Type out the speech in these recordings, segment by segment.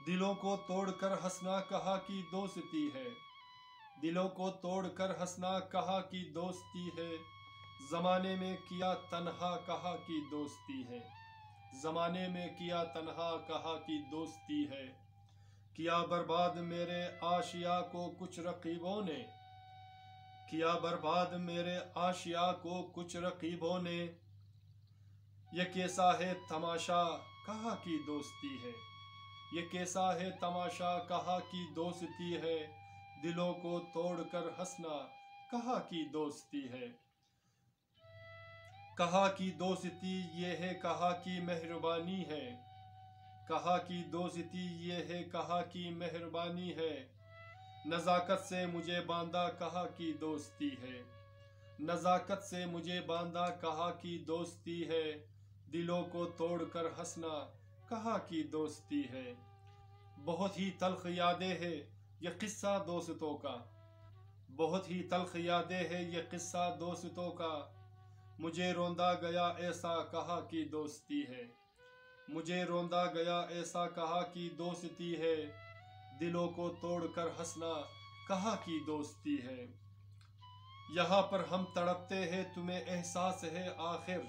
دلوں کو توڑ کر ہنسنا کہا کی دوستی ہے، دلوں کو توڑ کر ہنسنا کہا کی دوستی ہے، زمانے میں کیا تنہا کہا کی دوستی ہے، زمانے میں کیا تنہا کہا کی دوستی ہے، کیا برباد میرے آشیا کو کچھ رقیبوں نے، کیا برباد میرے آشیا کو کچھ رقیبوں نے، یہ کیسا ہے تماشا کہا کی دوستی ہے، یہ کیسا ہے تماشا کہا کی دوستی ہے، دلوں کو توڑ کر ہنسنا کہا کی دوستی ہے، کہا کی دوستی یہ ہے کہا کی مہربانی ہے، کہا کی دوستی یہ ہے کہا کی مہربانی ہے، نزاکت سے مجھے باندھا کہا کی دوستی ہے، نزاکت سے مجھے باندھا کہا کی دوستی ہے، دلوں کو توڑ کر ہنسنا کہا کی دوستی ہے، بہت ہی تلخ یادیں ہے یہ قصہ دوستوں کا، بہت ہی تلخ یادیں ہے یہ قصہ دوستوں کا، مجھے روندا گیا ایسا کہا کی دوستی ہے، مجھے روندا گیا ایسا کہا کی دوستی ہے، دلوں کو توڑ کر ہنسنا کہا کی دوستی ہے، یہاں پر ہم تڑپتے ہیں تمہیں احساس ہے آخر،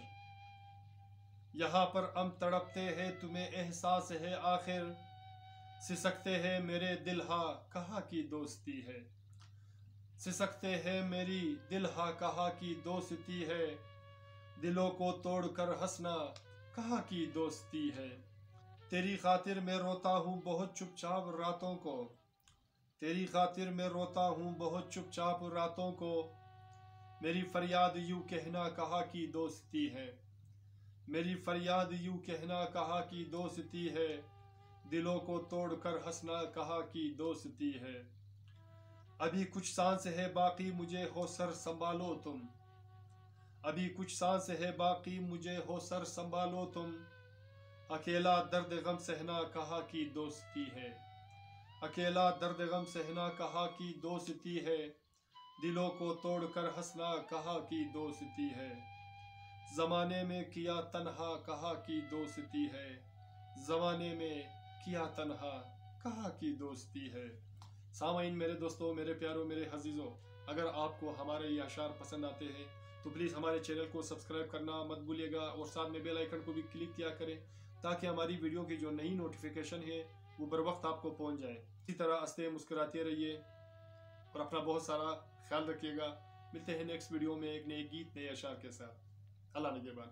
یہاں پر ہم تڑپتے ہیں تمہیں احساس ہے آخر، سسکتے ہیں میرے دل ہا کہا کی دوستی ہے، سسکتے ہیں میری دل ہا کہا کی دوستی ہے، دلوں کو توڑ کر ہنسنا کہا کی دوستی ہے، تیری خاطر میں روتا ہوں بہت چپ چاپ راتوں کو، تیری خاطر میں روتا ہوں بہت چپ چاپ راتوں کو، میری فریاد یوں کہنا کہا کی دوستی ہے، میری فریاد یوں کہنا کہا کی دوستی ہے، دلوں کو توڑ کر ہنسنا کہا کی دوستی ہے، ابھی کچھ سانس ہے باقی مجھے ہو سر سنبھالو تم، ابھی کچھ سانس ہے باقی مجھے ہو سر سنبھالو تم، اکیلا درد غم سہنا کہا کی دوستی ہے، اکیلا درد غم سہنا کہا کی دوستی ہے، دلوں کو توڑ کر ہنسنا کہا کی دوستی ہے، زمانے میں کیا تنہا کہا کی دوستی ہے، زمانے میں کیا تنہا کہا کی دوستی ہے۔ سامعین، میرے دوستوں، میرے پیاروں، میرے عزیزوں، اگر آپ کو ہمارے یہ اشعار پسند آتے ہیں تو پلیز ہمارے چینل کو سبسکرائب کرنا مت بھولیے گا اور ساتھ میں بیل آئیکن کو بھی کلک کیا کریں تاکہ ہماری ویڈیو کی جو نئی نوٹیفیکیشن ہے وہ بر وقت آپ کو پہنچ جائے۔ اسی طرح ہنستے مسکراتے رہیے اور اپنا بہت سارا خیال رکھیے گا۔ ملتے ہیں نیکسٹ ویڈیو میں ایک نئے گیت، نئے اشعار کے ساتھ۔ اللہ نگہبان۔